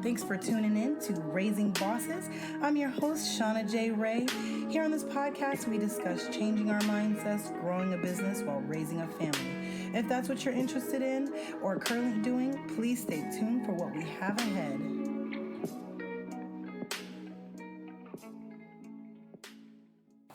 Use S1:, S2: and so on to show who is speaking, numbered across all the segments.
S1: Thanks for tuning in to Raising Bosses. I'm your host, Shauna J. Ray. Here on this podcast, we discuss changing our mindsets, growing a business while raising a family. If that's what you're interested in or currently doing, please stay tuned for what we have ahead.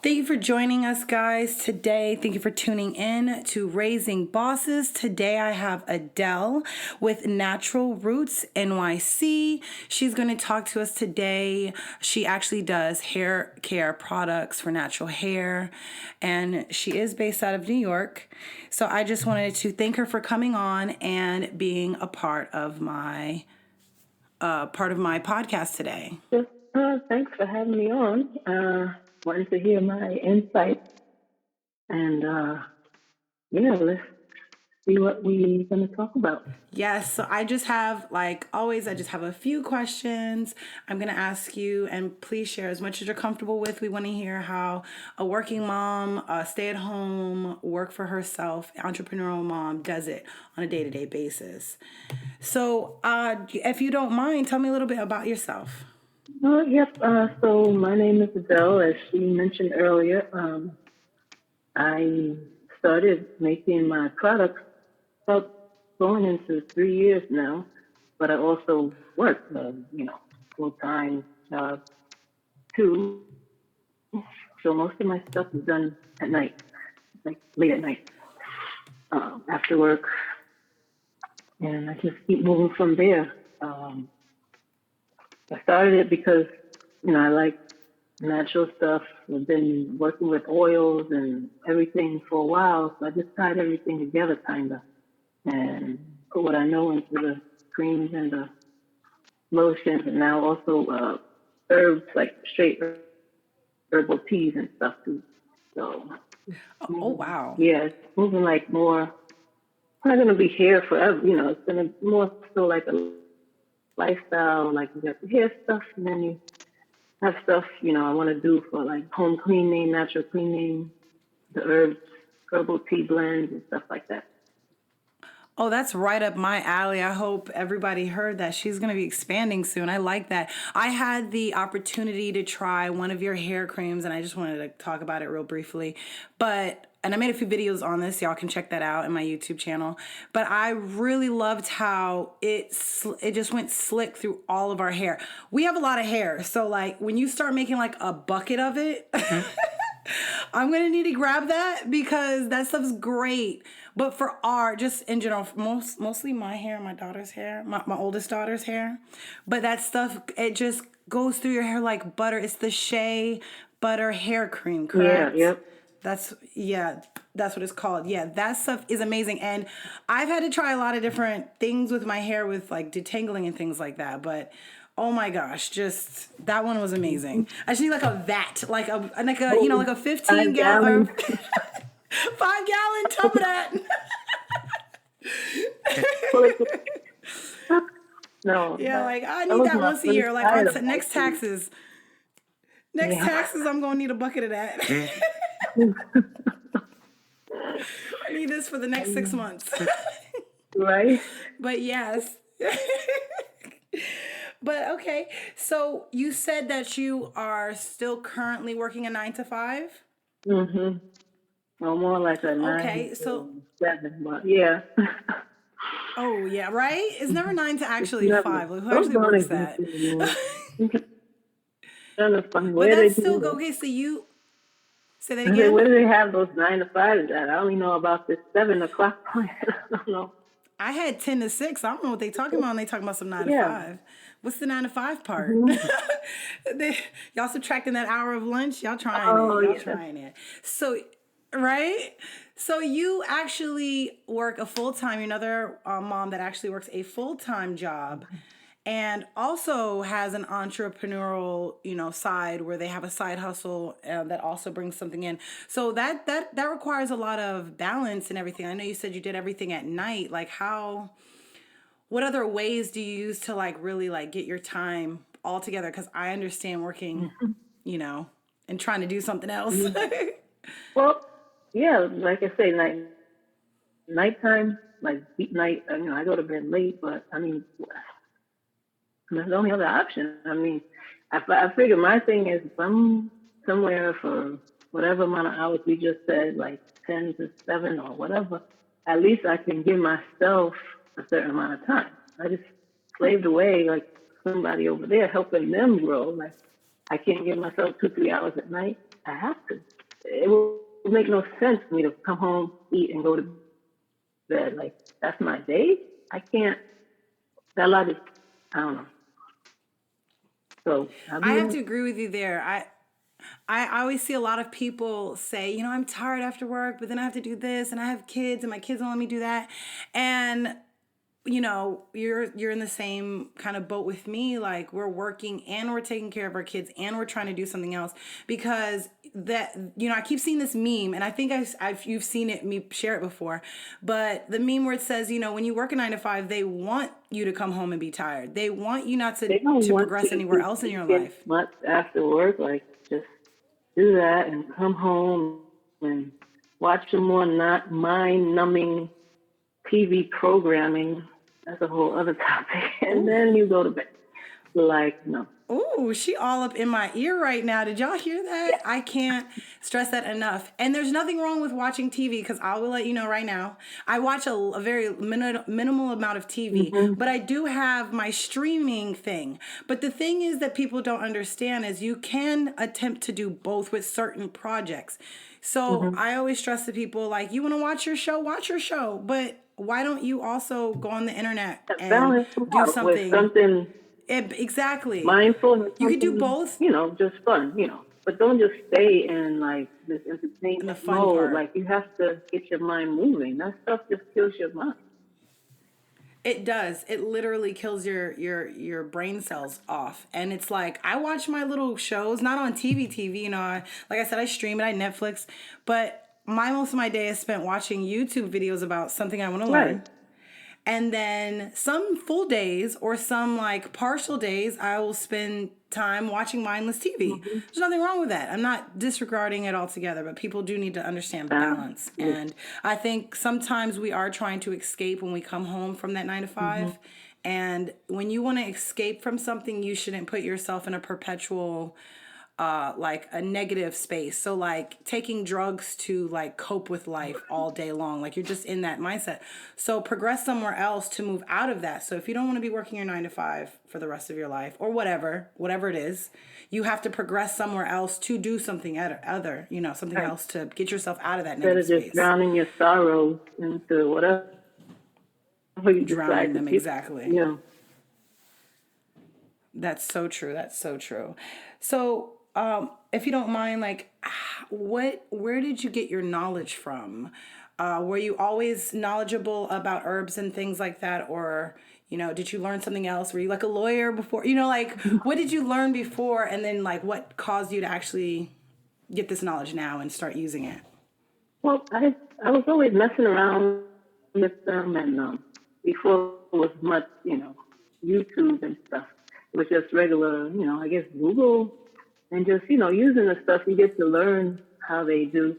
S1: Thank you for joining us, guys, today. Thank you for tuning in to Raising Bosses. Today I have Adele with Natural Roots NYC. She's going to talk to us today. She actually does hair care products for natural hair, and she is based out of New York. So I just wanted to thank her for coming on and being a part of my podcast today.
S2: Thanks for having me on. Wanted to hear my insights, and let's see what we're going to talk about.
S1: Yes, so I just have, like always, I just have a few questions I'm going to ask you, and please share as much as you're comfortable with. We want to hear how a working mom, a stay-at-home, work for herself, entrepreneurial mom does it on a day-to-day basis. So if you don't mind, tell me a little bit about yourself.
S2: Yep. So my name is Adele, as she mentioned earlier. I started making my products about going into 3 years now, but I also work, full-time job too. So most of my stuff is done at night, like late at night, after work, and I just keep moving from there. I started it because, I like natural stuff. I've been working with oils and everything for a while, so I just tied everything together, kind of, and put what I know into the creams and the lotions, and now also herbs, like straight herbal teas and stuff too. So,
S1: Oh, wow.
S2: Yeah, it's moving like more. It's not going to be hair forever, it's going to more so like a lifestyle, like you got the hair stuff, and then you have stuff, I want to do for like home cleaning, natural cleaning, the herbs, herbal tea blends and stuff like that.
S1: Oh, that's right up my alley. I hope everybody heard that. She's going to be expanding soon. I like that. I had the opportunity to try one of your hair creams, and I just wanted to talk about it real briefly. And I made a few videos on this. Y'all can check that out in my YouTube channel. But I really loved how it just went slick through all of our hair. We have a lot of hair. So, like, when you start making, like, a bucket of it... I'm going to need to grab that because that stuff's great. But for just in general, mostly my hair, my daughter's hair, my oldest daughter's hair. But that stuff, it just goes through your hair like butter. It's the Shea Butter Hair Cream, correct?
S2: Yeah, yep.
S1: That's what it's called. Yeah, that stuff is amazing. And I've had to try a lot of different things with my hair with like detangling and things like that. But oh my gosh, just that one was amazing. I just need like a vat, like a 15 gallon, 5-gallon tub of that.
S2: No.
S1: Yeah, like I need that once a year. Like on next taxes. Taxes, I'm gonna need a bucket of that. I need this for the next 6 months.
S2: Right.
S1: But yes. But okay, so you said that you are still currently working a 9 to 5?
S2: Mm-hmm. Well, more like a 9 to 7, but yeah.
S1: Oh yeah, right? It's never 9 to actually 5. Like, who actually works that? But that's still go. Okay, so you say that again.
S2: Where do they have those 9 to 5s at? I only know about this 7 o'clock point. I don't know.
S1: I had 10 to 6. I don't know what they talking about when they talking about some 9 to 5. What's the 9 to 5 part? Mm-hmm. Y'all subtracting that hour of lunch? Y'all trying it. Y'all trying it. So, right? So you actually work a full-time, you're another mom that actually works a full-time job and also has an entrepreneurial, side where they have a side hustle that also brings something in. So that requires a lot of balance and everything. I know you said you did everything at night. Like what other ways do you use to like really like get your time all together? Because I understand working, and trying to do something else.
S2: Well, yeah, like I say, nighttime like night. I go to bed late, but I mean, that's the only other option. I mean, I figure my thing is if I'm somewhere for whatever amount of hours we just said, like 10 to 7 or whatever, at least I can give myself a certain amount of time. I just slaved away like somebody over there helping them grow. Like I can't give myself 2, 3 hours at night. I have to. It will make no sense for me to come home, eat, and go to bed. Like that's my day. I can't. That logic, I don't know. So I'll
S1: I
S2: be
S1: have
S2: in.
S1: to agree with you there. I always see a lot of people say, I'm tired after work, but then I have to do this and I have kids and my kids don't let me do that. And you're in the same kind of boat with me. Like we're working and we're taking care of our kids and we're trying to do something else because that, I keep seeing this meme and I think you've seen it, me share it before, but the meme where it says, when you work a 9 to 5, they want you to come home and be tired. They want you not
S2: They don't
S1: to
S2: want
S1: progress
S2: you
S1: anywhere
S2: to
S1: else in your
S2: get
S1: life.
S2: much after work. Like just do that and come home and watch some more not mind-numbing TV programming. That's a whole other topic. And
S1: Ooh.
S2: then you go to bed. Like no.
S1: Ooh, she all up in my ear right now. Did y'all hear that? I can't stress that enough. And there's nothing wrong with watching TV because I will let you know right now. I watch a very minimal amount of TV,
S2: Mm-hmm.
S1: but I do have my streaming thing. But the thing is that people don't understand is you can attempt to do both with certain projects. So
S2: Mm-hmm.
S1: I always stress to people like, you want to watch your show, but why don't you also go on the internet and
S2: Balance them
S1: do
S2: out with
S1: something?
S2: something
S1: Exactly.
S2: mindful and
S1: You could do
S2: something,
S1: both
S2: just fun, But don't just stay in like this
S1: in the
S2: entertainment
S1: fun
S2: mode.
S1: part.
S2: Like you have to get your mind moving. That stuff just kills your mind.
S1: It does. It literally kills your brain cells off. And it's like I watch my little shows not on TV, like I said I stream it, I Netflix, but most of my day is spent watching YouTube videos about something I want to
S2: Right.
S1: learn. And then some full days or some like partial days, I will spend time watching mindless TV.
S2: Mm-hmm.
S1: There's nothing wrong with that. I'm not disregarding it altogether, but people do need to understand balance. And I think sometimes we are trying to escape when we come home from that 9 to
S2: Mm-hmm.
S1: 5. And when you want to escape from something, you shouldn't put yourself in a perpetual like a negative space. So like taking drugs to like cope with life all day long, like you're just in that mindset. So progress somewhere else to move out of that. So if you don't want to be working your 9 to 5 for the rest of your life or whatever it is, you have to progress somewhere else to do something other, something
S2: Right.
S1: else to get yourself out of that
S2: Instead
S1: negative
S2: of just
S1: space.
S2: drowning your sorrows into whatever you decide
S1: Drowning
S2: to
S1: them,
S2: keep,
S1: exactly. That's so true. That's so true. So, if you don't mind, like, where did you get your knowledge from? Were you always knowledgeable about herbs and things like that, or did you learn something else? Were you like a lawyer before? Like, what did you learn before, and then like, what caused you to actually get this knowledge now and start using it?
S2: Well, I was always messing around with them, and before it was much, YouTube and stuff. It was just regular, I guess Google, and just using the stuff you get to learn how they do.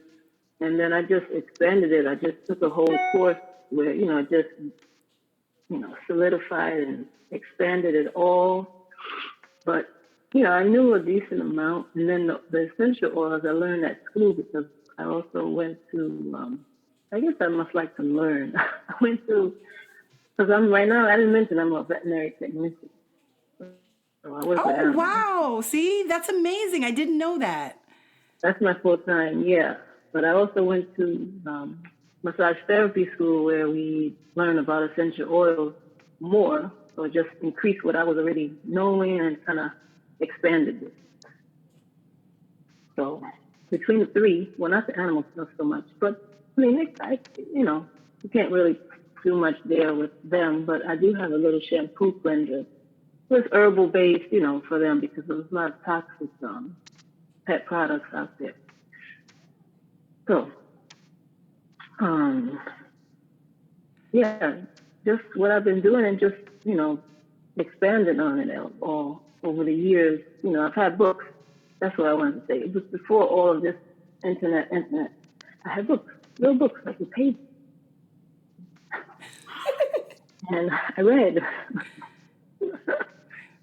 S2: And then I just expanded it. I just took a whole course where just solidified and expanded it all. But I knew a decent amount, and then the essential oils I learned at school because I also went to. I guess I must like to learn. I went to because I'm right now. I didn't mention I'm a veterinary technician, so I work with
S1: Oh
S2: animals.
S1: wow! See, that's amazing. I didn't know that.
S2: That's my full time, yeah. But I also went to massage therapy school where we learn about essential oils more, so just increase what I was already knowing and kind of expanded it. So between the three, well, not the animals not so much, but I mean, you can't really do much there with them. But I do have a little shampoo cleanser. It's herbal based, for them because there's a lot of toxic pet products out there. So, um, yeah, just what I've been doing and just, expanding on it all over the years. I've had books. That's what I wanted to say. It was before all of this internet. I had books, little books, like a page. and I read.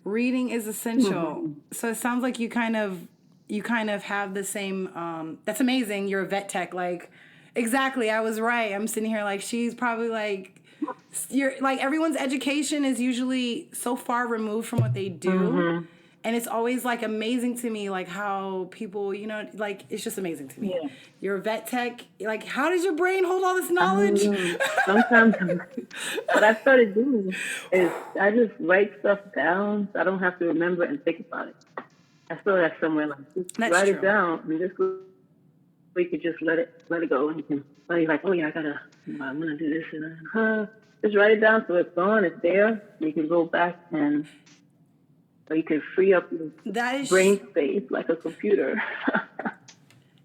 S1: Reading is essential.
S2: Mhm.
S1: So it sounds like you kind of have the same that's amazing. You're a vet tech. Like exactly, I was right. I'm sitting here like she's probably like you're like everyone's education is usually so far removed from what they do.
S2: Mhm.
S1: And it's always like amazing to me like how people, you know, like it's just amazing to me.
S2: Yeah.
S1: You're a vet tech. Like how does your brain hold all this
S2: I don't
S1: knowledge?
S2: know. Sometimes what I started doing is I just write stuff down so I don't have to remember and think about it. I saw that somewhere like just
S1: That's
S2: write it
S1: true.
S2: down and this way you could just let it go and you can you're like, oh yeah, I'm gonna do this and just write it down so it's gone, it's there. You can go back and so you can free up your
S1: That is
S2: brain space like a computer.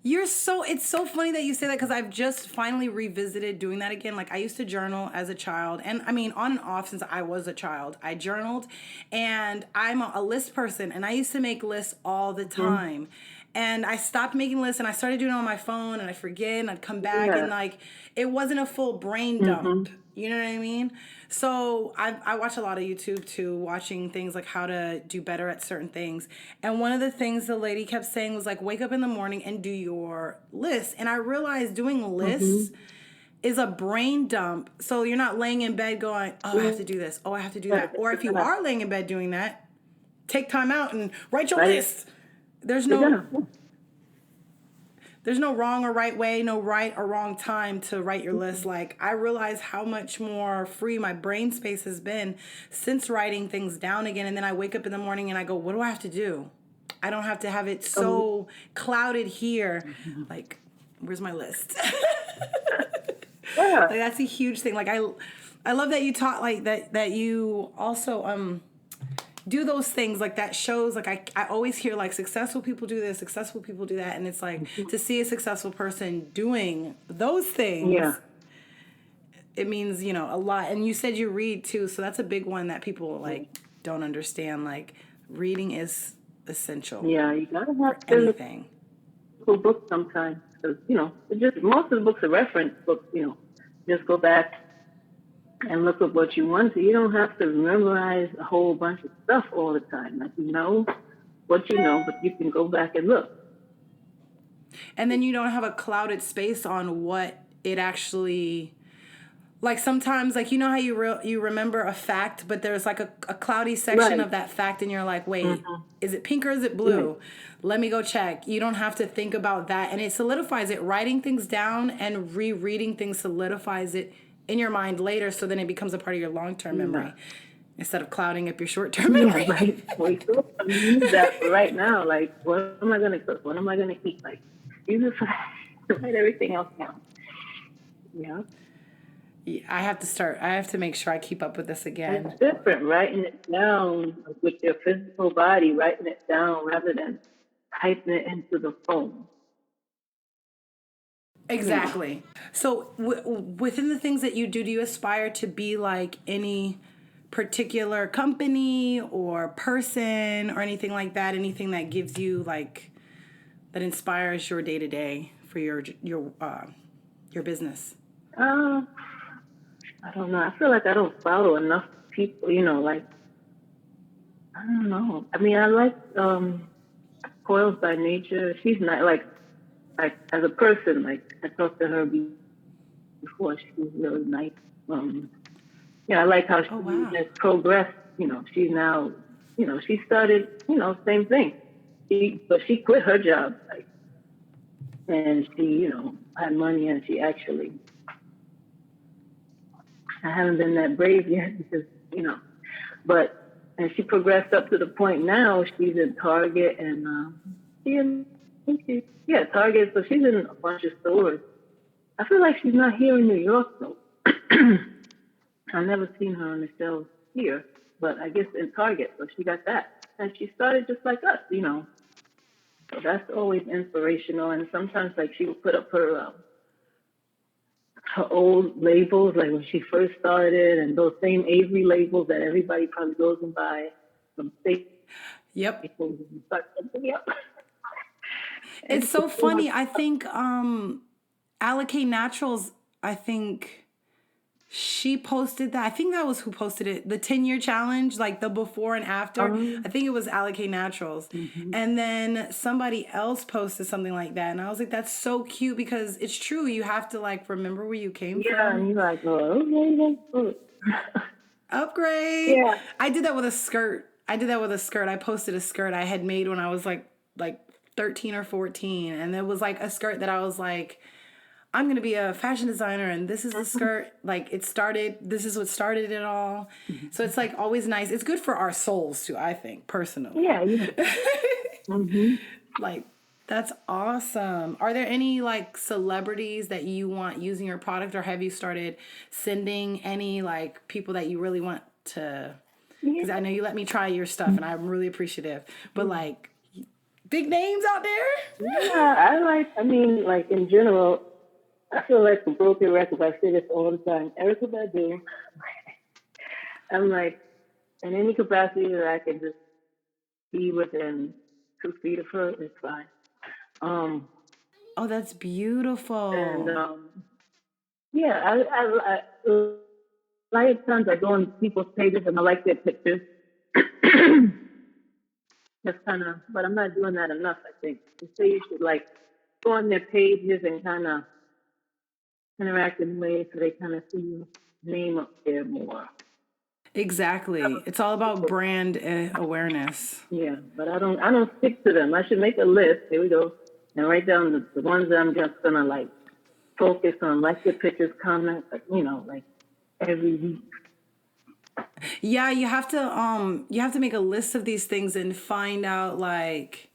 S1: You're so, it's so funny that you say that because I've just finally revisited doing that again. Like I used to journal as a child, and I mean, on and off since I was a child, I journaled, and I'm a list person, and I used to make lists all the
S2: Mhm.
S1: time. And I stopped making lists and I started doing it on my phone and I forget and I'd come back and
S2: Yeah.
S1: like it wasn't a full brain
S2: Mhm.
S1: dump. You know what I mean? So I watch a lot of YouTube too, watching things like how to do better at certain things. And one of the things the lady kept saying was like, wake up in the morning and do your list. And I realized doing lists
S2: Mhm.
S1: is a brain dump. So you're not laying in bed going, oh, I have to do this. Oh, I have to do
S2: Yeah.
S1: that. Or if you are laying in bed doing that, take time out and write your
S2: Write
S1: list. There's
S2: it
S1: no
S2: down.
S1: there's no wrong or right way, no right or wrong time to write your list. Like, I realize how much more free my brain space has been since writing things down again. And then I wake up in the morning and I go, what do I have to do? I don't have to have it
S2: Um,
S1: so clouded here. Like, where's my list?
S2: yeah.
S1: Like, that's a huge thing. Like, I love that you taught, like, that you also, do those things like that shows like I always hear like successful people do this, successful people do that, and it's like to see a successful person doing those
S2: Yeah.
S1: things, it means, you know, a lot. And you said you read too, so that's a big one that people like don't understand. Like reading is essential
S2: Yeah. You gotta have
S1: for
S2: physical
S1: anything.
S2: books sometimes because it just most of the books are reference books. Just go back and look at what you want. So you don't have to memorize a whole bunch of stuff all the time. Like you know what you know, but you can go back and look.
S1: And then you don't have a clouded space on what it actually, like sometimes like you know how you remember a fact but there's like a cloudy section
S2: Right.
S1: of that fact and you're like, wait,
S2: Mm-hmm.
S1: is it pink or is it
S2: Right.
S1: blue? Let me go check. You don't have to think about that, and it solidifies it. Writing things down and rereading things solidifies it in your mind later, so then it becomes a part of your long-term
S2: Yeah.
S1: memory instead of clouding up your short-term
S2: Yeah.
S1: memory.
S2: Right. Wait, so you need that for right now. Like, what am I gonna cook? What am I gonna eat? Like, use it for write everything else down. Yeah.
S1: I have to start, I have to make sure I keep up with this
S2: And
S1: again.
S2: it's different, writing it down with your physical body, writing it down rather than typing it into the phone. You know.
S1: Exactly. So, within the things that you do you aspire to be like any particular company or person or anything like that? Anything that gives you like that inspires your day to day for your business?
S2: Uh, I don't know. I feel like I don't follow enough people. Like I don't know. I mean, I like Coils by Nature. She's not like as a person. Like I talked to her before. She's really nice. Um, I like how
S1: Oh
S2: she
S1: wow.
S2: has progressed. She's now. She started. Same thing. But she quit her job, like, and she, had money, and she actually. I haven't been that brave yet because but and she progressed up to the point now she's in Target and she in yeah, Target, so she's in a bunch of stores. I feel like she's not here in New York though. I've never seen her on the shelves here, but I guess in Target, so she got that. And she started just like us. So that's always inspirational. And sometimes like she would put up her old labels, like when she first started, and those same Avery labels that everybody probably goes and buy from
S1: Yep.
S2: Staples and start something up. And
S1: It's so funny. I think Allocate Naturals, I think She posted that. I think that was who posted it. The 10-year challenge, like the before and after.
S2: Um,
S1: I think it was Allocate Naturals.
S2: hmm
S1: And then somebody else posted something like that. And I was like, that's so cute because it's true. You have to like remember where you came
S2: Yeah, and
S1: from.
S2: you're like, oh, okay, that's good.
S1: Upgrade.
S2: Yeah.
S1: I did that with a skirt. I did that with a skirt. I posted a skirt I had made when I was like 13 or 14. And it was like a skirt that I was like, I'm going to be a fashion designer and this is the skirt. Like this is what started it all. So it's like always nice. It's good for our souls too, I think, personally.
S2: Yeah, yeah. hmm
S1: Like, that's awesome. Are there any like celebrities that you want using your product, or have you started sending any like people that you really want to? Because I
S2: Yeah.
S1: know you let me try your stuff and I'm really appreciative. But like big names out there?
S2: Yeah, I mean, like in general, I feel like a broken record. I say this all the time. Erica Badu, I'm like, in any capacity that I can just be within 2 feet of her, it's fine. Um,
S1: Oh, that's
S2: and
S1: beautiful.
S2: yeah, I like times I go on people's pages and I like their pictures. That's kind of, but I'm not doing that enough. I think they say you should like go on their pages and kind of interact in ways so they kind of see your name up there more.
S1: Exactly. It's all about brand awareness.
S2: Yeah, but I don't stick to them. I should make a list. Here we go, and write down the ones that I'm just gonna like focus on, like the pictures, comment, like every week.
S1: Yeah, you have to make a list of these things and find out like,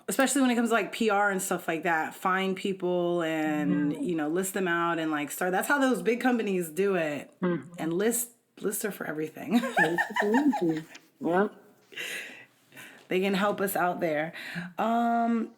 S1: especially when it comes to like PR and stuff like that, find people and,
S2: Mm-hmm.
S1: list them out and like start. That's how those big companies do it.
S2: Mm-hmm.
S1: And lists are for everything.
S2: Yeah.
S1: They can help us out there.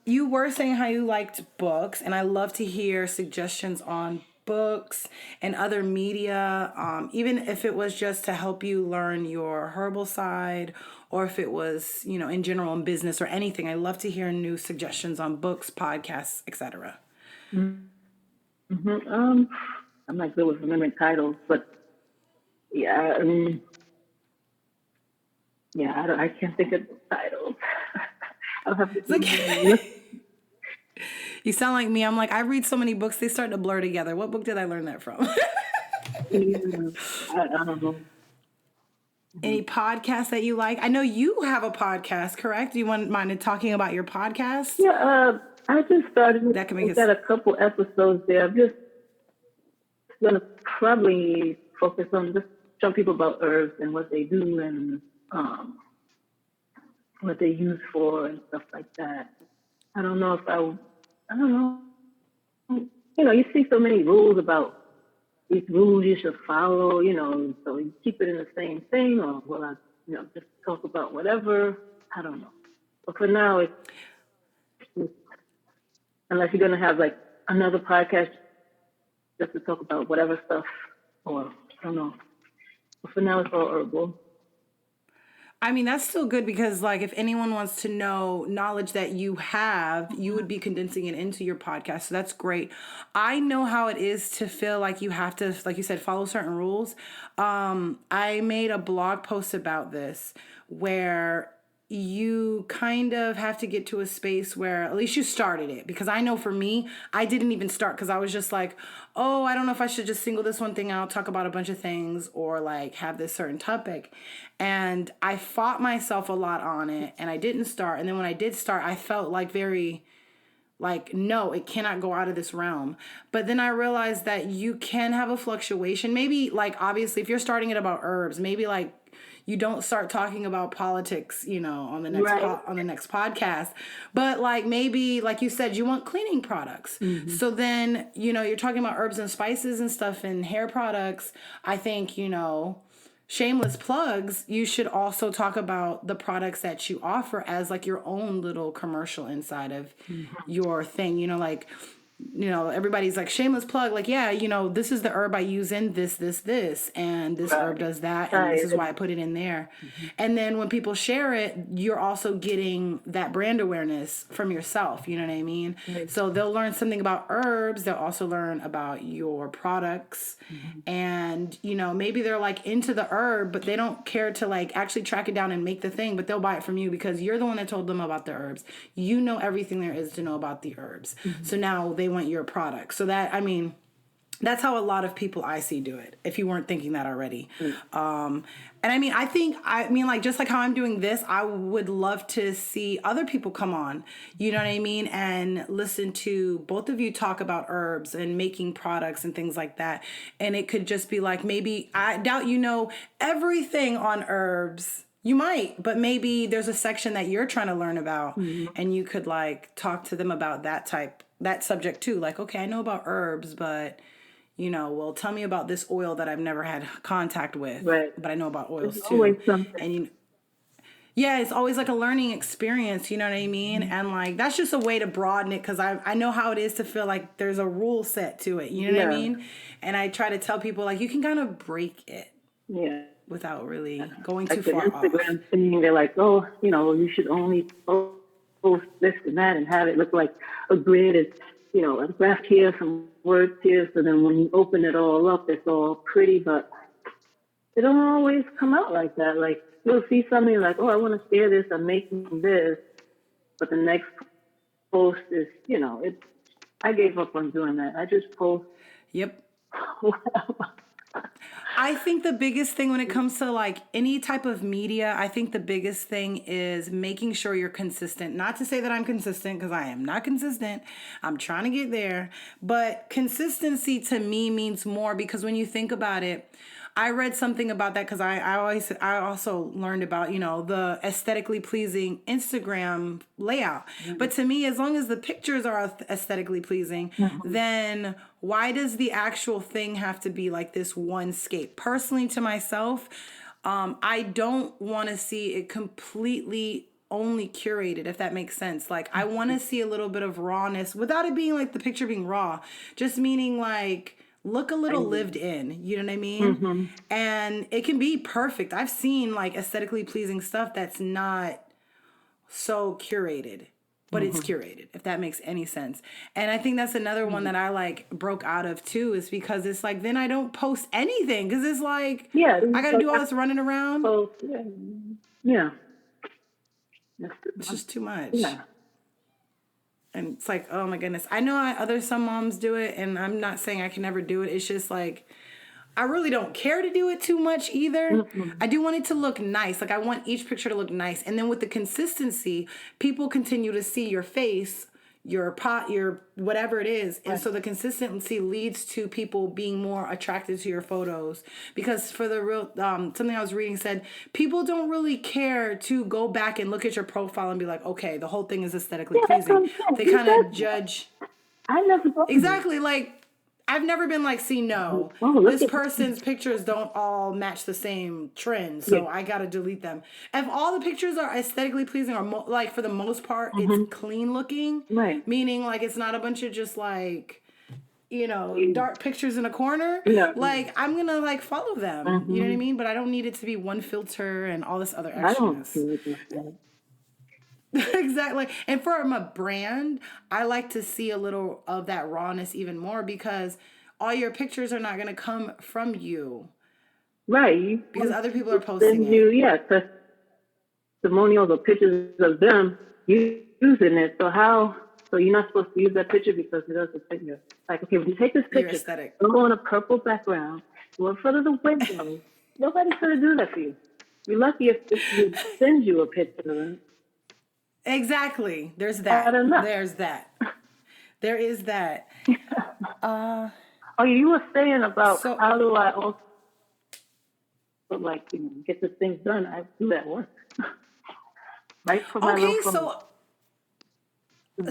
S1: You were saying how you liked books, and I love to hear suggestions on books and other media, even if it was just to help you learn your herbal side, or if it was, in general in business or anything. I love to hear new suggestions on books, podcasts, etc.
S2: Mm-hmm. I'm not good with remembering titles, but yeah, yeah, I can't think of the titles. I'll have to
S1: It's like
S2: look.
S1: you sound like me. I'm like, I read so many books, they start to blur together. What book did I learn that from?
S2: Yeah, I don't know.
S1: Any podcasts that you like? I know you have a podcast, correct? Do you want mind talking about your podcast?
S2: Yeah, I just started.
S1: That can make
S2: I've
S1: us.
S2: got a couple episodes there. I'm just gonna probably focus on just telling people about herbs and what they do and um, what they use for and stuff like that. I don't know if I don't know. You see so many rules about these rules you should follow, so you keep it in the same thing, or will I, just talk about whatever? I don't know. But for now, it's unless you're gonna have like another podcast just to talk about whatever stuff, or I don't know. But for now, it's all herbal.
S1: I mean, that's still good because, like, if anyone wants to know knowledge that you have, you would be condensing it into your podcast. So that's great. I know how it is to feel like you have to, like you said, follow certain rules. I made a blog post about this where you kind of have to get to a space where at least you started it, because I know for me I didn't even start because I was just like, oh, I don't know if I should just single this one thing out, talk about a bunch of things, or like have this certain topic. And I fought myself a lot on it and I didn't start. And then when I did start, I felt like very like, no, it cannot go out of this realm. But then I realized that you can have a fluctuation. Maybe like obviously if you're starting it about herbs, maybe like you don't start talking about politics, on the next
S2: Right.
S1: on the next podcast. But like maybe like you said, you want cleaning products.
S2: Mm-hmm.
S1: So then, you're talking about herbs and spices and stuff and hair products. I think, shameless plugs, you should also talk about the products that you offer as like your own little commercial inside of
S2: Mm-hmm.
S1: your thing, like everybody's like shameless plug, like, yeah, this is the herb I use in this, and this herb
S2: Right.
S1: does that, and this
S2: Right.
S1: is why I put it in there. And then when people share it, you're also getting that brand awareness from yourself, you know what I mean?
S2: Right.
S1: So they'll learn something about herbs, they'll also learn about your products, and maybe they're like into the herb, but they don't care to like actually track it down and make the thing, but they'll buy it from you because you're the one that told them about the herbs. You know everything there is to know about the herbs. So now they want your product. So that's how a lot of people I see do it, if you weren't thinking that already. And like, just like how I'm doing this, I would love to see other people come on, you know what I mean? And listen to both of you talk about herbs and making products and things like that. And it could just be like, maybe, I doubt everything on herbs. You might, but maybe there's a section that you're trying to learn about, and you could like talk to them about that subject too. Like, okay, I know about herbs, but well, tell me about this oil that I've never had contact with,
S2: Right.
S1: but I know about
S2: There's
S1: oils
S2: always
S1: too.
S2: something.
S1: And yeah, it's always like a learning experience, you know what I mean? And like, that's just a way to broaden it, because I know how it is to feel like there's a rule set to it, you know what I
S2: Yeah.
S1: mean? And I try to tell people, like, you can kind of break it
S2: Yeah.
S1: without really going too
S2: Like the
S1: far off.
S2: Instagram thing, they're like, oh, you should only post this and that and have it look like a grid. It's, a graph here, some words here. So then when you open it all up, it's all pretty, but it don't always come out like that. Like, you'll see something like, oh, I want to share this, I'm making this, but the next post is, I gave up on doing that. I just post
S1: Yep.
S2: whatever.
S1: I think the biggest thing when it comes to like any type of media, I think the biggest thing is making sure you're consistent. Not to say that I'm consistent, because I am not consistent. I'm trying to get there. But consistency to me means more, because when you think about it, I read something about that, because I also learned about, the aesthetically pleasing Instagram layout. But to me, as long as the pictures are aesthetically pleasing, then why does the actual thing have to be like this one scape? Personally, to myself, I don't want to see it completely only curated, if that makes sense. Like, I want to see a little bit of rawness without it being like the picture being raw, just meaning like, look a little lived in, you know what I mean? And it can be perfect. I've seen like aesthetically pleasing stuff that's not so curated, but it's curated, if that makes any sense. And I think that's another one that I like broke out of too, is because it's like, then I don't post anything, because it's like,
S2: Yeah.
S1: I got to do all this running around.
S2: So, yeah.
S1: It's just too much.
S2: Yeah.
S1: And it's like, oh my goodness. I know some moms do it, and I'm not saying I can never do it. It's just like, I really don't care to do it too much either. I do want it to look nice. Like, I want each picture to look nice. And then with the consistency, people continue to see your face, your pot, your whatever it is. And so the consistency leads to people being more attracted to your photos. Because for the real, something I was reading said, people don't really care to go back and look at your profile and be like, okay, the whole thing is aesthetically pleasing. They kind of judge.
S2: I never thought
S1: Exactly. Like, I've never been like, see, no, this person's pictures don't all match the same trend, so I gotta delete them. If all the pictures are aesthetically pleasing, or like for the most part, it's clean looking,
S2: Right.
S1: meaning like it's not a bunch of just like, dark pictures in a corner.
S2: Yeah.
S1: Like, I'm gonna like follow them, you know what I mean? But I don't need it to be one filter and all this other
S2: I don't
S1: extras.
S2: feel it like that.
S1: Exactly. And from a brand, I like to see a little of that rawness even more, because all your pictures are not going to come from you.
S2: Right.
S1: Because other people are posting
S2: testimonials or pictures of them using it. So you're not supposed to use that picture because it doesn't fit you. Like, okay, when you take this
S1: Your
S2: picture,
S1: aesthetic.
S2: don't go on a purple background, go in front of the window. Nobody's going to do that for you. You're lucky if we send you a picture.
S1: Exactly. There's that. There's that. There is that.
S2: Oh, you were saying about
S1: So-
S2: how do I also get the things done? I do that work. Right from my
S1: Okay,
S2: little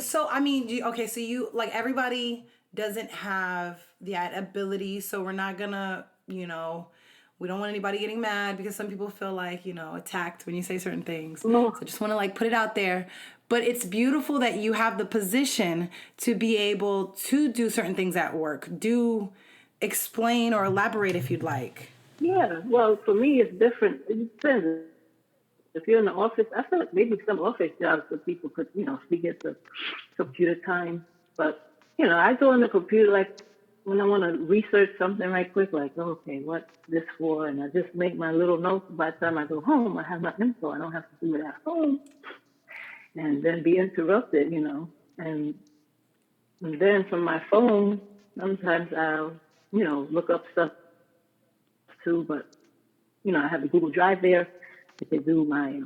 S1: so I mean, so you like, everybody doesn't have the ability, so we're not gonna, we don't want anybody getting mad, because some people feel like, attacked when you say certain things.
S2: No.
S1: So I just want to like put it out there. But it's beautiful that you have the position to be able to do certain things at work. Do explain or elaborate if you'd like.
S2: Yeah, well, for me, it's different. It depends. If you're in the office, I feel like maybe some office jobs where people could, speak at the computer time. But, I go on the computer like when I want to research something right quick, like, oh, okay, what's this for? And I just make my little notes. By the time I go home, I have my info. I don't have to do it at home and then be interrupted, and then from my phone, sometimes I'll, look up stuff too. But, I have the Google Drive there. I can do my,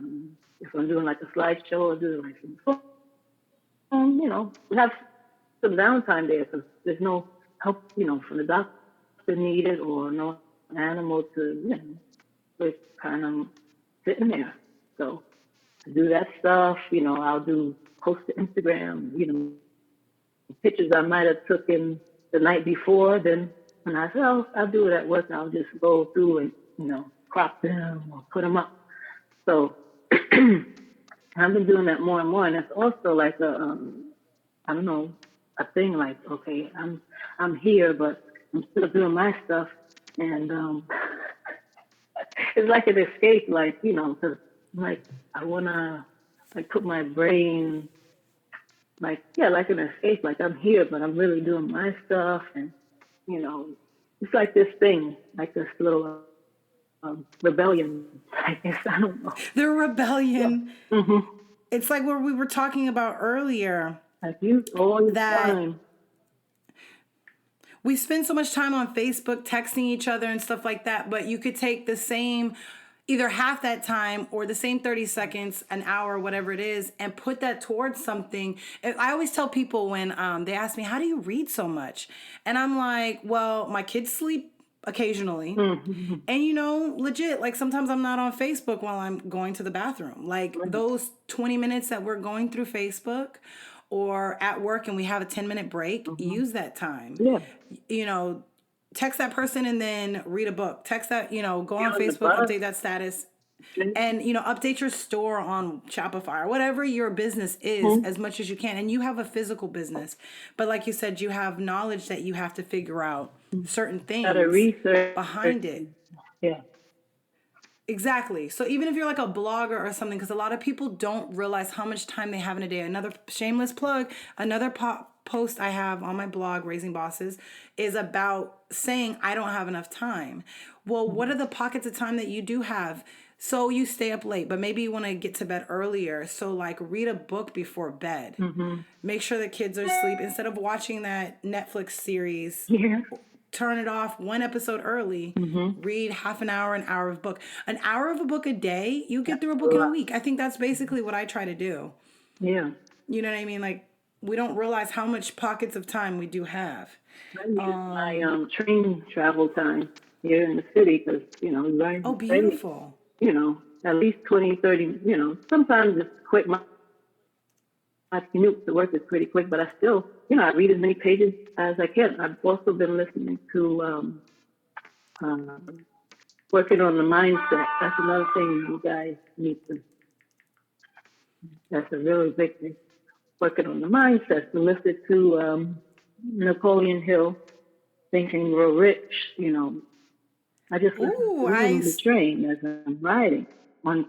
S2: if I'm doing like a slideshow, I'll do it like from the phone, we have some downtime there because there's no help, from the doctor needed or no animal to, just kind of sitting there. So to do that stuff, I'll do post to Instagram, pictures I might have taken the night before. Then when I say, oh, I'll do it at work, I'll just go through and, crop them or put them up. So I've been doing that more and more. And it's also like I don't know, a thing like, okay, I'm here, but I'm still doing my stuff. And it's like an escape, like, because like I want to like put my brain, like, yeah, like an escape, like I'm here, but I'm really doing my stuff. And, you know, it's like this thing, like this little rebellion, I guess. I don't know.
S1: The
S2: Yeah.
S1: rebellion.
S2: hmm
S1: It's like what we were talking about earlier,
S2: Like you all the
S1: that
S2: time.
S1: we spend so much time on Facebook texting each other and stuff like that, but you could take the same, either half that time or the same 30 seconds, an hour, whatever it is, and put that towards something. I always tell people when they ask me, how do you read so much? And I'm like, well, my kids sleep occasionally.
S2: hmm
S1: And legit, like sometimes I'm not on Facebook while I'm going to the bathroom. Like those 20 minutes that we're going through Facebook or at work and we have a 10-minute break,
S2: hmm
S1: use that time.
S2: Yeah.
S1: You know, text that person and then read a book. Text that, go
S2: You're
S1: on
S2: on the
S1: Facebook,
S2: bus.
S1: update that status,
S2: Mhm.
S1: and update your store on Shopify or whatever your business is as much as you can. And you have a physical business, but like you said, you have knowledge that you have to figure out certain
S2: Gotta
S1: things
S2: research.
S1: behind it.
S2: Yeah.
S1: Exactly. So even if you're like a blogger or something, because a lot of people don't realize how much time they have in a day. Another shameless plug, another post I have on my blog, Raising Bosses, is about saying I don't have enough time. Well, what are the pockets of time that you do have? So you stay up late, but maybe you want to get to bed earlier. So like read a book before bed.
S2: hmm
S1: Make sure the kids are asleep instead of watching that Netflix series.
S2: Yeah.
S1: Turn it off one episode early.
S2: hmm
S1: Read half an hour of book. An hour of a book a day, you get
S2: That's
S1: through a
S2: a
S1: book in a
S2: lot.
S1: week. I think that's basically what I try to do.
S2: Yeah.
S1: You know what I mean? Like we don't realize how much pockets of time we do have.
S2: I use my train travel time here in the city because,
S1: Oh,
S2: very,
S1: beautiful.
S2: at least 20, 30, sometimes it's quick. My commute to work is pretty quick, but I still, I read as many pages as I can. I've also been listening to um, working on the mindset. That's another thing you guys need to, that's a really big thing. Working on the mindset to listen to Napoleon Hill, Think and Grow Rich. I just listen
S1: Ooh,
S2: to him on the train as I'm riding on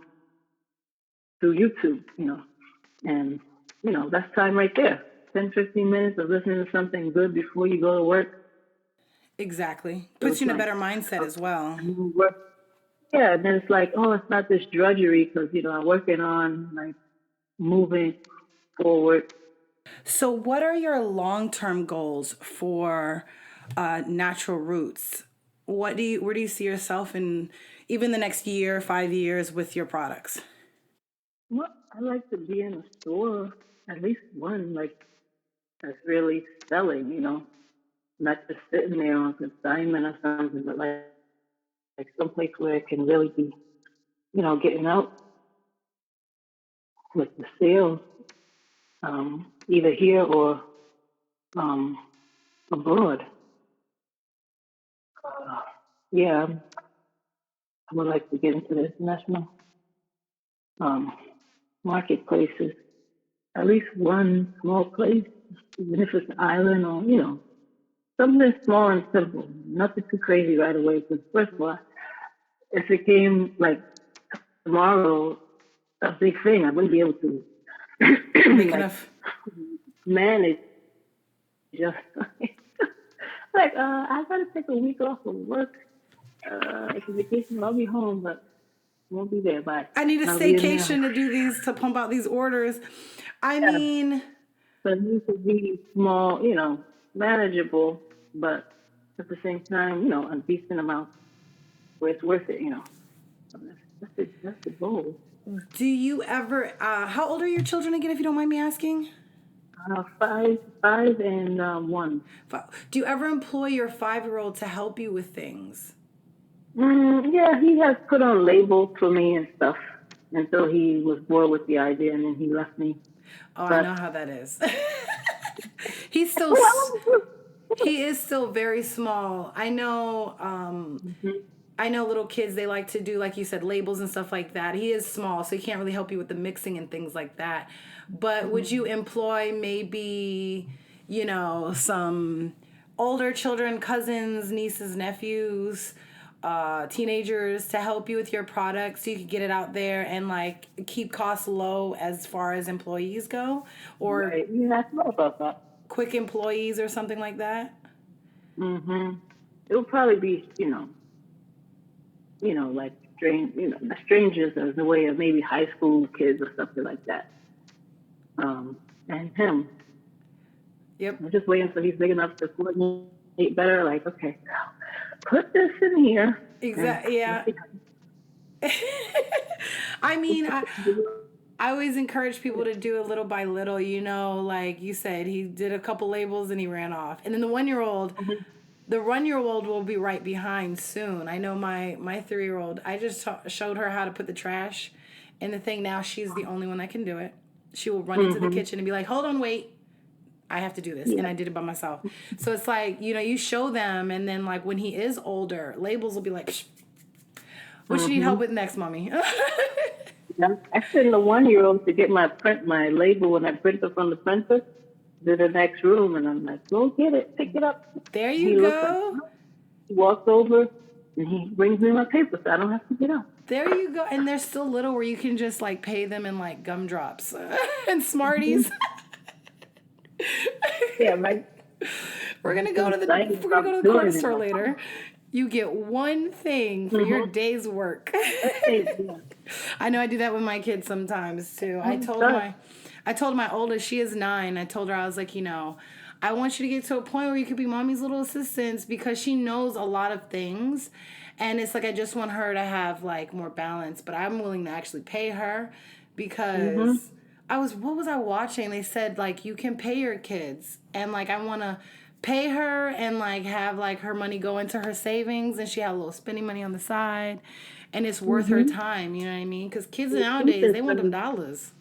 S2: through YouTube, and that's time right there. 10, 15 minutes of listening to something good before you go to work.
S1: exactly.
S2: So
S1: Puts
S2: it's
S1: you in a
S2: like,
S1: better mindset as well.
S2: work. Yeah, and then it's like, oh, it's not this drudgery because I'm working on like moving forward.
S1: So, what are your long term goals for Natural Roots? Where do you see yourself in even the next year, 5 years with your products?
S2: Well, I like to be in a store, at least one, like that's really selling. Not just sitting there on consignment or something, but like someplace where it can really be, getting out with the sales, either here or um, abroad. Uh, yeah, I would like to get into the international um, marketplaces. at least one small place, even if it's an island or, something small and simple. Nothing too crazy right away. Because first of all, if it came like tomorrow, a big thing, I wouldn't be able to
S1: Make
S2: like
S1: enough.
S2: manage just I gotta take a week off of work. It's a vacation. I'll be home, but won't be there. But
S1: I need a
S2: I'll be in there.
S1: staycation to do these, to pump out these orders. I
S2: Yeah.
S1: mean,
S2: So it needs to be small, manageable, but at the same time, a decent amount where it's worth it. So that's the goal.
S1: do you ever, how old are your children again, if you don't mind me asking?
S2: Five, and one.
S1: Do you ever employ your 5-year-old to help you with things?
S2: Yeah, he has put on labels for me and stuff until he was bored with the idea, and then he left me.
S1: Oh, I know
S2: But
S1: how that is. He's still, he is still very small. I know little kids, they like to do, like you said, labels and stuff like that. He is small, so he can't really help you with the mixing and things like that. But would you employ maybe, some older children, cousins, nieces, nephews, teenagers to help you with your product so you could get it out there and like keep costs low as far as employees go? Or
S2: right, yeah, I thought about that.
S1: quick employees or something like that?
S2: It'll probably be, like strangers as a way of maybe high school kids or something like that. And him,
S1: Yep.
S2: I'm just waiting until he's big enough to coordinate better. Like, okay, put this in here.
S1: Exactly. Yeah. I mean, I always encourage people to do it little by little, like you said, he did a couple labels and he ran off. And then the 1-year-old will be right behind soon. I know my 3-year-old, I just showed her how to put the trash in the thing. Now she's the only one that can do it. She will run into the kitchen and be like, hold on, wait. I have to do this.
S2: Yeah.
S1: And I did it by myself. So it's like, you show them, and then like when he is older, labels will be like, psh, what you need help with next, mommy?
S2: I send the 1-year-old to get my label when I print it from the printer to the next room, and I'm like, go get it, pick it up.
S1: There
S2: He
S1: you
S2: looks like,
S1: go.
S2: he walks over and he brings me my paper, so I don't have to get up.
S1: There you go. And they're still little where you can just like pay them in like gumdrops and Smarties.
S2: Yeah, right.
S1: We're gonna go to the corner store later. You get one thing for your day's work. I know I do that with my kids sometimes too. I told my oldest, she is 9. I told her, I was like, I want you to get to a point where you could be mommy's little assistant, because she knows a lot of things. And it's like, I just want her to have like more balance, but I'm willing to actually pay her because what was I watching? They said like, you can pay your kids, and like, I want to pay her and like have like her money go into her savings, and she had a little spending money on the side, and it's worth her time. You know what I mean? Because kids nowadays, they want them dollars.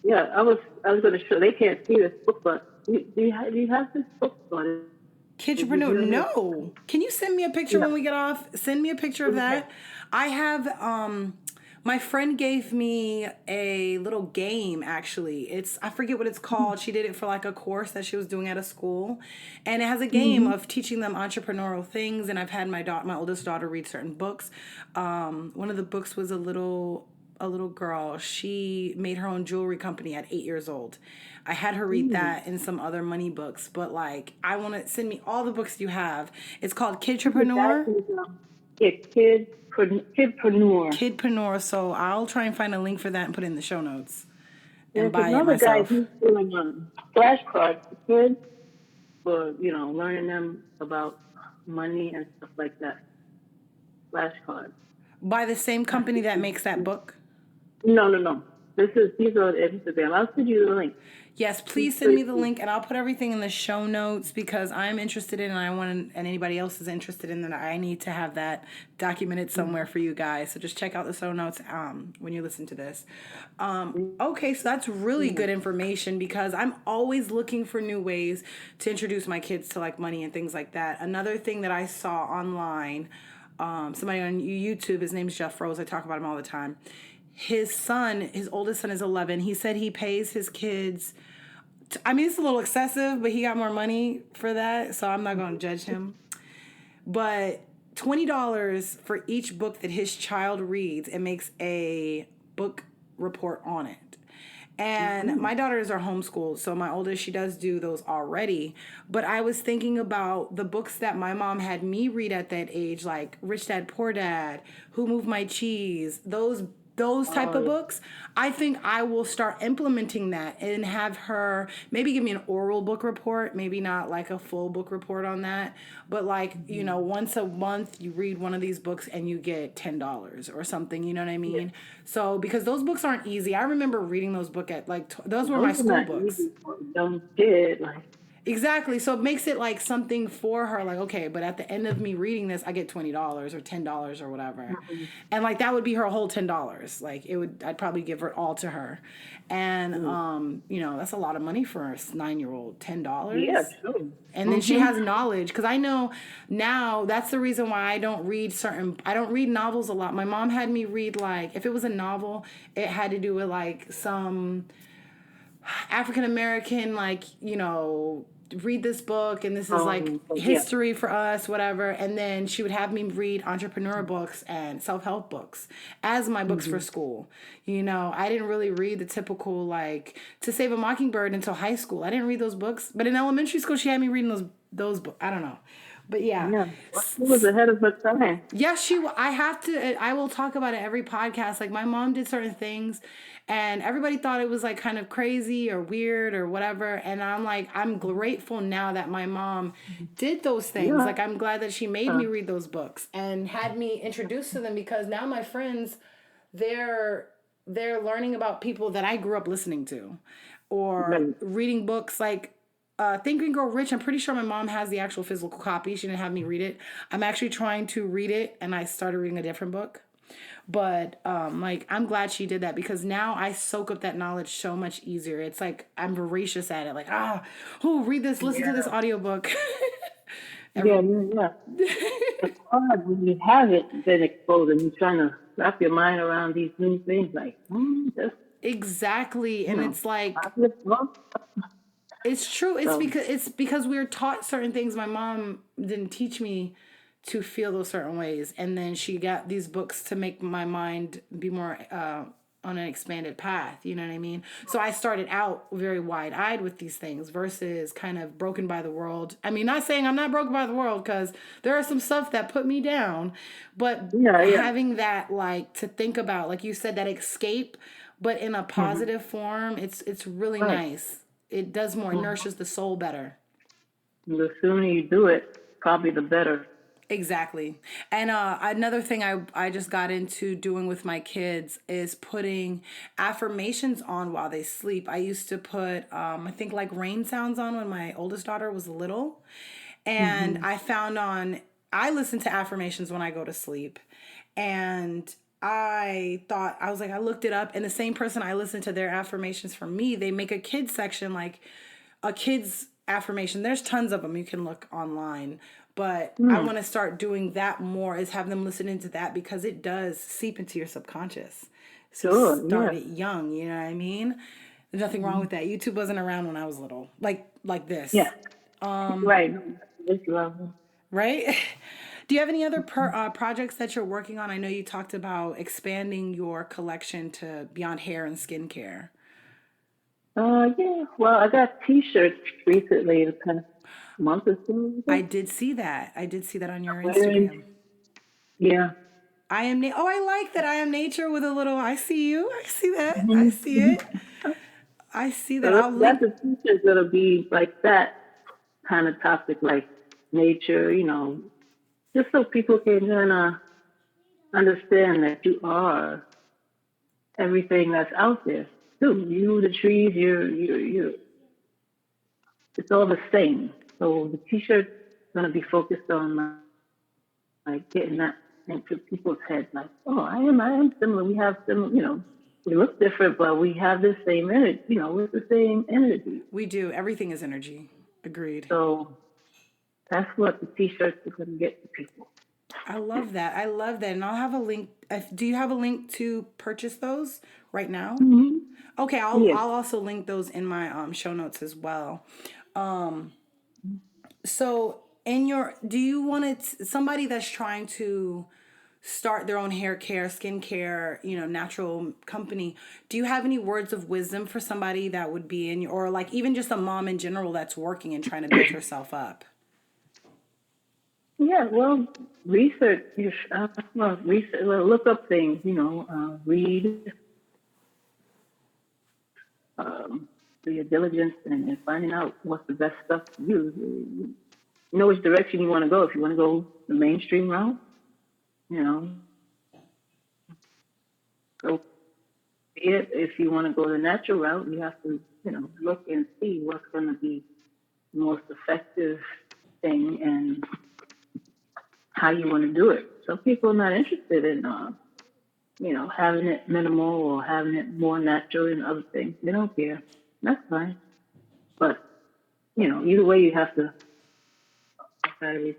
S2: Yeah, I was going to show. They can't see this book, but do you have this book on it?
S1: Kidtrepreneur, no. Can you send me a picture when we get off? Send me a picture of that. I have, my friend gave me a little game, actually. I forget what it's called. She did it for like a course that she was doing at a school. And it has a game of teaching them entrepreneurial things. And I've had my oldest daughter read certain books. One of the books was a little girl. She made her own jewelry company at 8 years old. I had her read that and some other money books, but like, I want to send me all the books you have. It's called Kidtrepreneur.
S2: Yeah, Kidpreneur.
S1: Kidpreneur. So I'll try and find a link for that and put it in the show notes and
S2: There's
S1: buy it
S2: another guy
S1: myself.
S2: who's doing flashcards for kids for learning them about money and stuff like that. Flashcards.
S1: By the same company that makes that book?
S2: No. These are Instagram. I'll send you the link.
S1: Yes, please send me the link, and I'll put everything in the show notes because I'm interested in, and anybody else is interested in that. I need to have that documented somewhere for you guys. So just check out the show notes when you listen to this. Okay, so that's really good information because I'm always looking for new ways to introduce my kids to like money and things like that. Another thing that I saw online, somebody on YouTube, his name's Jeff Rose. I talk about him all the time. his oldest son is 11. He said he pays his kids. I mean, it's a little excessive, but he got more money for that, so I'm not going to judge him. But $20 for each book that his child reads, it makes a book report on it. And my daughters are homeschooled, so my oldest, she does do those already. But I was thinking about the books that my mom had me read at that age, like Rich Dad Poor Dad, Who Moved My Cheese, those type of books. I think I will start implementing that and have her maybe give me an oral book report, maybe not like a full book report on that, but like, once a month you read one of these books and you get $10 or something, you know what I mean? So because those books aren't easy. I remember reading those books at like those were my
S2: Those are
S1: school
S2: not
S1: books.
S2: easy for a young kid. Like,
S1: Exactly. So it makes it like something for her, like, okay, but at the end of me reading this, I get $20 or $10 or whatever. And like that would be her whole $10. Like I'd probably give it all to her. And that's a lot of money for a 9-year-old, $10.
S2: yeah, true.
S1: And then she has knowledge, because I know now that's the reason why I don't read novels a lot. My mom had me read, like, if it was a novel, it had to do with like some African American, like, read this book and this is like history for us, whatever. And then she would have me read entrepreneur books and self-help books as my books for school. I didn't really read the typical, like, To Save a Mockingbird until high school. I didn't read those books, but in elementary school she had me reading those books. I don't know. But yeah.
S2: Yeah, she was ahead of her time.
S1: Yeah, I will talk about it every podcast. Like, my mom did certain things and everybody thought it was like kind of crazy or weird or whatever. And I'm like, I'm grateful now that my mom did those things.
S2: Yeah.
S1: Like, I'm glad that she made me read those books and had me introduced to them, because now my friends, they're learning about people that I grew up listening to or reading books like Think and Grow Rich. I'm pretty sure my mom has the actual physical copy. She didn't have me read it. I'm actually trying to read it, and I started reading a different book. But like, I'm glad she did that, because now I soak up that knowledge so much easier. It's like I'm voracious at it. Like, read this, listen to this audiobook.
S2: Yeah. It's hard when you haven't been exposed and you're trying to wrap your mind around these new things. Like, just
S1: Exactly. And it's like,
S2: well,
S1: it's true. It's because we were taught certain things. My mom didn't teach me to feel those certain ways, and then she got these books to make my mind be more on an expanded path. You know what I mean? So I started out very wide-eyed with these things versus kind of broken by the world. I mean, not saying I'm not broken by the world, because there are some stuff that put me down, but having that, like, to think about, like you said, that escape, but in a positive form, it's really nice. It does more, nourishes the soul better.
S2: The sooner you do it, probably the better.
S1: Exactly. And another thing I just got into doing with my kids is putting affirmations on while they sleep. I used to put, I think, like, rain sounds on when my oldest daughter was little. And I listen to affirmations when I go to sleep. And I looked it up, and the same person I listened to their affirmations for me, they make a kids section, like a kids affirmation. There's tons of them. You can look online. But I want to start doing that more, is have them listen into that, because it does seep into your subconscious. So start it young, you know what I mean? There's nothing wrong with that. YouTube wasn't around when I was little, like this.
S2: Yeah. Right.
S1: Right? Do you have any other projects that you're working on? I know you talked about expanding your collection to beyond hair and skincare.
S2: Yeah. Well, I got T-shirts recently, the past month or so.
S1: I did see that. On your
S2: Wearing-
S1: Instagram.
S2: Yeah.
S1: I like that. I am nature with a little. I see you. I see that. I see it. I see that.
S2: So that's a T-shirt that'll be like that kind of topic, like nature, just so people can kind of understand that you are everything that's out there. Too. You, the trees, you. It's all the same. So the T-shirt's gonna be focused on like getting that into people's heads. Like, oh, I am similar. We have similar. We look different, but we have the same energy. We're the same energy.
S1: We do. Everything is energy. Agreed.
S2: So that's what the T-shirts are gonna get to people.
S1: I love that. I love that. And I'll have a link. Do you have a link to purchase those right now?
S2: Hmm.
S1: Okay,
S2: Yes.
S1: I'll also link those in my show notes as well. So, in your do you want to somebody that's trying to start their own hair care, skincare, natural company, do you have any words of wisdom for somebody that would be in your, or like even just a mom in general that's working and trying to build herself up?
S2: Yeah, well, research, research, well, look up things, read, um, do your diligence and finding out what's the best stuff to use. You know which direction you want to go. If you want to go the mainstream route, you know, go it. If you want to go the natural route, you have to, look and see what's going to be the most effective thing and how you want to do it. So people are not interested in, having it minimal or having it more natural and other things. They don't care. That's fine. But, either way you have to, either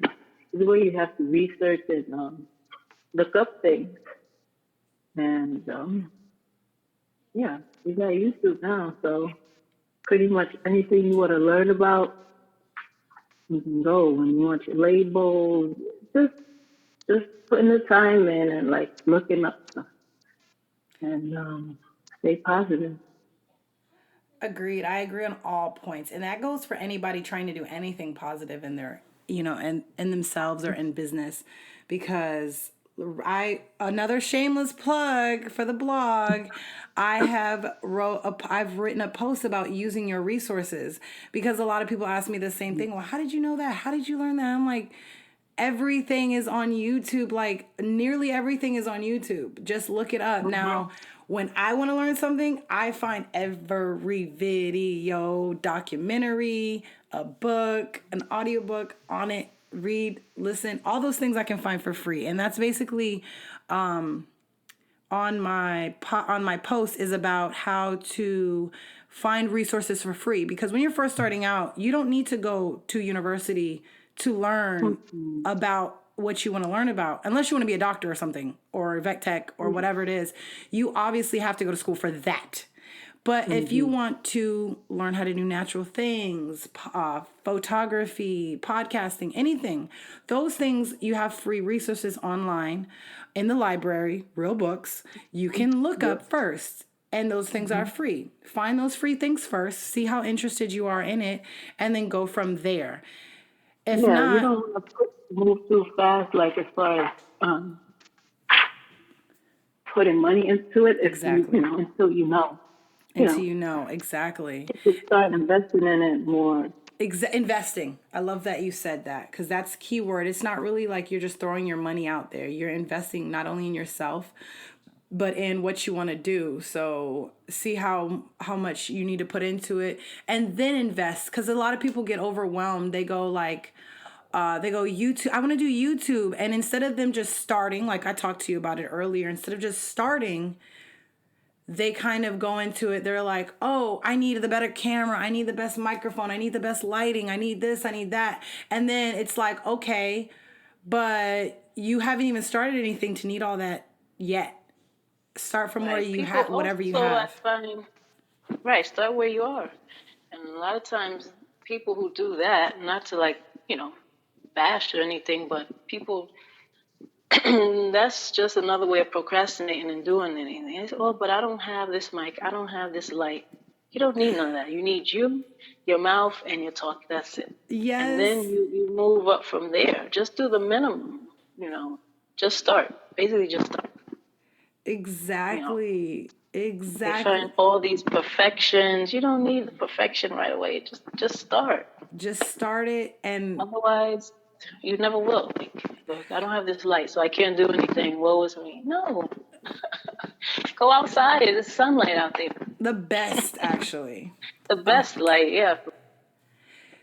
S2: way you have to research and look up things. And, yeah, we got YouTube now. So pretty much anything you want to learn about, you can go. When you want your labels, just, just putting the time in and like looking up stuff and stay positive.
S1: Agreed. I agree on all points. And that goes for anybody trying to do anything positive in their, in themselves or in business. Because another shameless plug for the blog, I've written a post about using your resources, because a lot of people ask me the same thing. Well, how did you know that? How did you learn that? I'm like, everything is on YouTube. Like nearly everything is on YouTube. Just look it up. Now, when I want to learn something, I find every video, documentary, a book, an audiobook on it, read, listen, all those things I can find for free. And that's basically on my post is about how to find resources for free, because when you're first starting out, you don't need to go to university to learn
S2: Mm-hmm.
S1: about what you want to learn about, unless you want to be a doctor or something, or a vet tech or whatever it is. You obviously have to go to school for that. But if you
S2: Mm-hmm.
S1: want to learn how to do natural things, photography, podcasting, anything, those things, you have free resources online in the library, real books, you can look
S2: Yep.
S1: up first. And those things are
S2: Mm-hmm.
S1: free. Find those free things first, see how interested you are in it, and then go from there. If
S2: Yeah, you
S1: not,
S2: don't want to move too fast, like as far as putting money into it. If
S1: exactly.
S2: until you
S1: Until
S2: know,
S1: you know, exactly.
S2: if you start investing in it more.
S1: Investing. I love that you said that, because that's key word. It's not really like you're just throwing your money out there. You're investing not only in yourself, but in what you want to do. So see how much you need to put into it, and then invest. Because a lot of people get overwhelmed. They go like, they go YouTube. I want to do YouTube, and instead of them just starting, like I talked to you about it earlier, instead of just starting, they kind of go into it. They're like, oh, I need the better camera. I need the best microphone. I need the best lighting. I need this. I need that. And then it's like, okay, but you haven't even started anything to need all that yet. Start from where
S3: Right.
S1: you
S3: People
S1: have, whatever you
S3: also, I
S1: have.
S3: find, right, start where you are. And a lot of times, people who do that, not to like, bash or anything, but people, that's just another way of procrastinating and doing anything. It's, oh, but I don't have this mic. I don't have this light. You don't need none of that. You need you, your mouth, and your talk. That's it. And then
S1: Yes,
S3: you move up from there. Just do the minimum, just start. Basically, just start. You know,
S1: exactly.
S3: They
S1: Exactly.
S3: find all these perfections. You don't need the perfection right away. Just start.
S1: Just start it. And
S3: Otherwise, you never will. Like, I don't have this light, so I can't do anything. Woe is me. No, go outside. There's sunlight out there.
S1: the best, actually.
S3: The best light, yeah.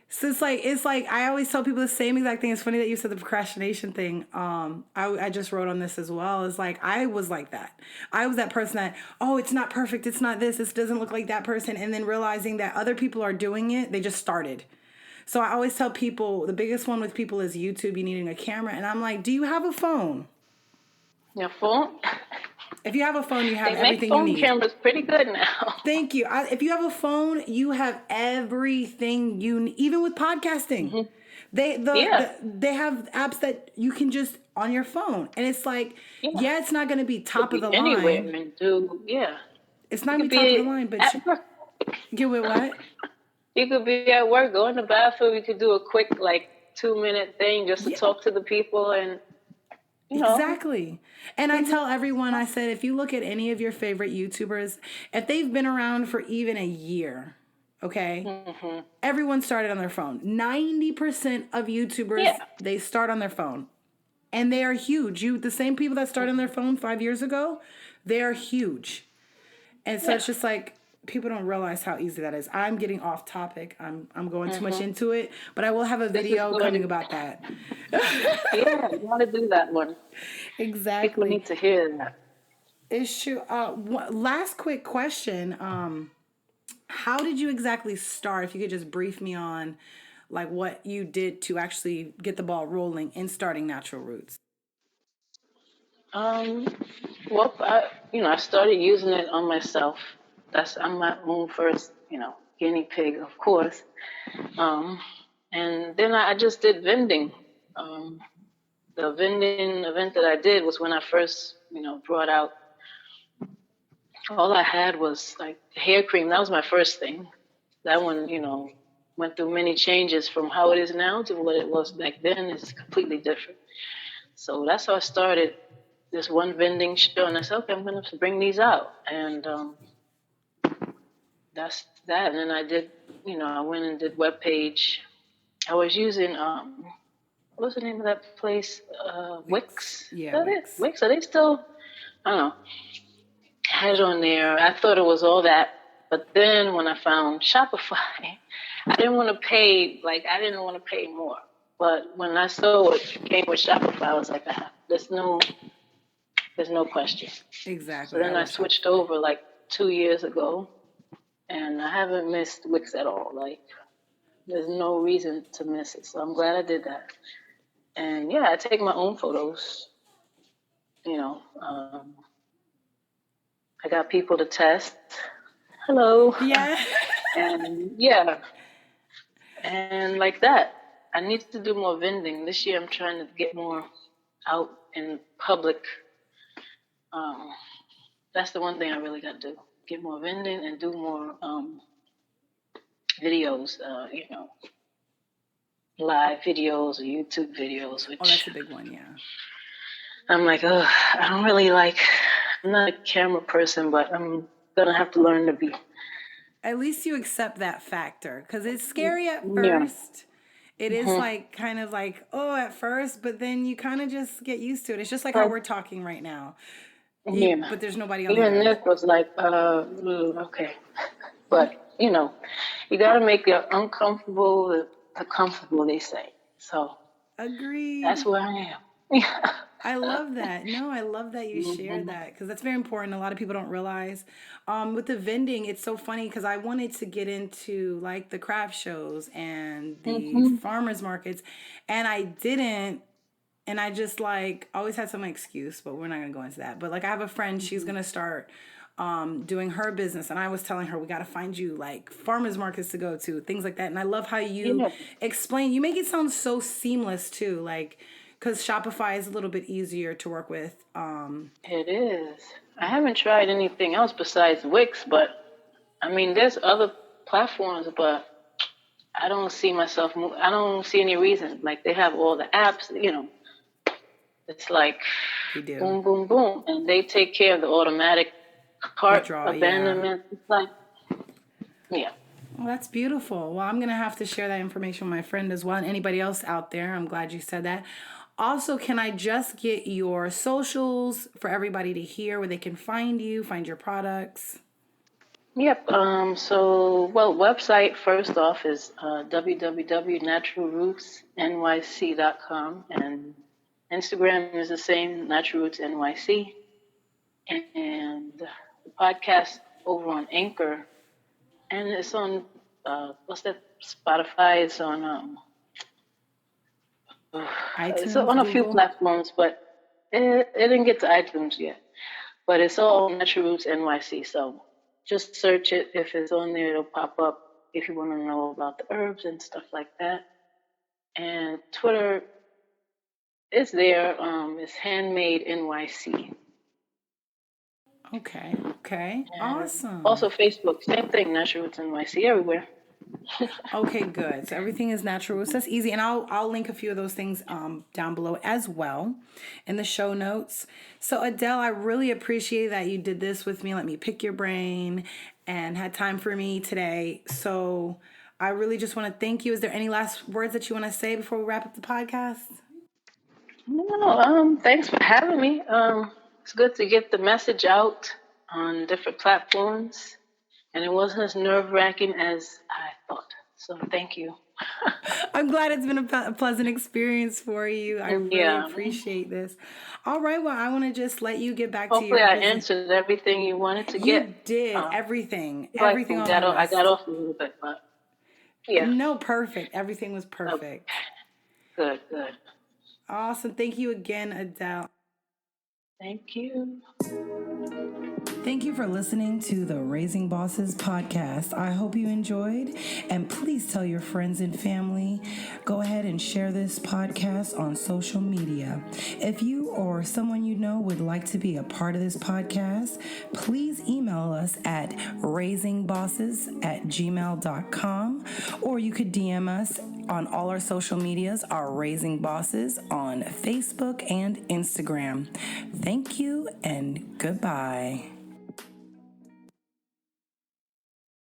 S1: So it's like I always tell people the same exact thing. It's funny that you said the procrastination thing. I just wrote on this as well. It's like I was like that. I was that person that, oh, it's not perfect, it's not this, doesn't look like that person, and then realizing that other people are doing it, they just started. So I always tell people the biggest one with people is YouTube. You needing a camera, and I'm like, do you have a phone?
S3: Your phone?
S1: If you have a phone, you have
S3: They make
S1: everything you
S3: phone
S1: need.
S3: cameras pretty good now.
S1: Thank you. If you have a phone, you have everything you need, even with podcasting.
S3: Hmm. Yeah.
S1: They have apps that you can just on your phone, and it's like,
S3: Yeah.
S1: yeah, it's not going to be
S3: Could
S1: top of
S3: be
S1: the
S3: anywhere
S1: line.
S3: and do, yeah.
S1: It's not
S3: You
S1: going
S3: could
S1: to be top of the
S3: be
S1: line, but
S3: at work.
S1: get with what?
S3: You could be at work, go in the bathroom. You could do a quick, like, 2-minute thing just to
S1: Yeah,
S3: talk to the people and, you know.
S1: exactly. And I tell everyone, I said, if you look at any of your favorite YouTubers, if they've been around for even a year, okay,
S3: Hmm.
S1: everyone started on their phone. 90% of YouTubers,
S3: Yeah.
S1: they start on their phone. And they are huge. The same people that started on their phone 5 years ago, they are huge. And so
S3: Yeah.
S1: it's just like people don't realize how easy that is. I'm getting off topic. I'm going too much
S3: Hmm.
S1: into it, but I will have a
S3: This is
S1: video coming
S3: going,
S1: about that.
S3: yeah, you want to do that one. People
S1: Exactly.
S3: need to hear that.
S1: It's true. Last quick question. How did you exactly start? If you could just brief me on like what you did to actually get the ball rolling in starting Natural Roots.
S3: Um, well, I started using it on myself. I'm my own first, guinea pig, of course. Um, and then I just did vending. Um, the vending event that I did was when I first, brought out. All I had was like hair cream. That was my first thing. That one, went through many changes from how it is now to what it was back then. It's completely different. So that's how I started this one vending show, and I said, okay, I'm going to bring these out, and that's that. And then I went and did web page. I was using what was the name of that place?
S1: Wix.
S3: Wix. Is
S1: Yeah,
S3: that it?
S1: Wix.
S3: Wix? Are they still? I don't know. Had it on there. I thought it was all that, but then when I found Shopify, I didn't want to pay. Like I didn't want to pay more. But when I saw what came with Shopify, I was like, there's no question. So
S1: Exactly. I
S3: then I
S1: love
S3: switched
S1: Shopify.
S3: over like 2 years ago, and I haven't missed Wix at all. Like, there's no reason to miss it. So I'm glad I did that. And yeah, I take my own photos. You know, um, I got people to test. Hello.
S1: Yeah.
S3: And yeah, and like that. I need to do more vending. This year I'm trying to get more out in public. Um, that's the one thing I really got to do. Get more vending and do more videos, live videos or YouTube videos,
S1: Oh, that's
S3: which
S1: a big one. Yeah.
S3: I'm like, oh, I don't really like. I'm not a camera person, but I'm gonna have to learn to be.
S1: At least you accept that factor because it's scary at
S3: Yeah.
S1: first. It is
S3: Hmm.
S1: like kind of like, oh, at first, but then you kind of just get used to it. It's just like how
S3: But
S1: we're talking right now.
S3: yeah,
S1: But there's nobody on the other
S3: even
S1: end.
S3: this was like, okay. But you got to make it uncomfortable the comfortable. They say so. That's
S1: Agreed.
S3: where I am. Yeah.
S1: I love that. No, I love that you shared
S3: Hmm.
S1: that because that's very important. A lot of people don't realize. With the vending, it's so funny because I wanted to get into like the craft shows and the
S3: Hmm.
S1: farmers markets, and I didn't. And I just like always had some excuse, but we're not gonna go into that. But like I have a friend, she's gonna start doing her business, and I was telling her we got to find you like farmers markets to go to, things like that. And I love how you
S3: Yeah,
S1: explain. You make it sound so seamless too, like because Shopify is a little bit easier to work with.
S3: it is. I haven't tried anything else besides Wix, but I mean, there's other platforms, but I don't see myself. I don't see any reason. Like they have all the apps. It's like
S1: They do
S3: boom, boom, boom, and they take care of the automatic cart
S1: withdraw, yeah.
S3: abandonment. It's like, yeah.
S1: Well, that's beautiful. Well, I'm going to have to share that information with my friend as well and anybody else out there. I'm glad you said that. Also, can I just get your socials for everybody to hear where they can find you, find your products?
S3: Yep. Website first off is www.naturalrootsnyc.com, and Instagram is the same, Natural Roots NYC, and the podcast over on Anchor, and it's on what's that? Spotify is on it's
S1: iTunes,
S3: on a few
S1: Google.
S3: platforms, but it didn't get to iTunes yet. But it's all Natural Roots NYC. So just search it. If it's on there, it'll pop up if you want to know about the herbs and stuff like that. And Twitter is there. It's Handmade NYC.
S1: Okay. Okay.
S3: And
S1: Awesome.
S3: also Facebook, same thing, Natural Roots NYC, everywhere.
S1: Okay, good. So everything is natural roots. That's easy, and I'll link a few of those things down below as well in the show notes. So Adele, I really appreciate that you did this with me. Let me pick your brain and had time for me today. So I really just want to thank you. Is there any last words that you want to say before we wrap up the podcast?
S3: No, thanks for having me. It's good to get the message out on different platforms, and it wasn't as nerve wracking as I thought. So thank you.
S1: I'm glad it's been a pleasant experience for you. I really
S3: Yeah,
S1: appreciate this. All right, well, I want to just let you get back to
S3: hopefully
S1: your
S3: I
S1: busy.
S3: answered everything you wanted to get.
S1: You did
S3: Um,
S1: everything,
S3: like
S1: everything on my
S3: I got
S1: list.
S3: off a little bit, but yeah.
S1: No, perfect. Everything was
S3: Okay,
S1: perfect.
S3: good, good.
S1: Awesome. Thank you again, Adele.
S3: Thank you.
S1: Thank you for listening to the Raising Bosses podcast. I hope you enjoyed, and please tell your friends and family. Go ahead and share this podcast on social media. If you or someone you know would like to be a part of this podcast, please email us at raisingbosses@gmail.com, or you could DM us on all our social medias, our Raising Bosses on Facebook and Instagram. Thank you and goodbye.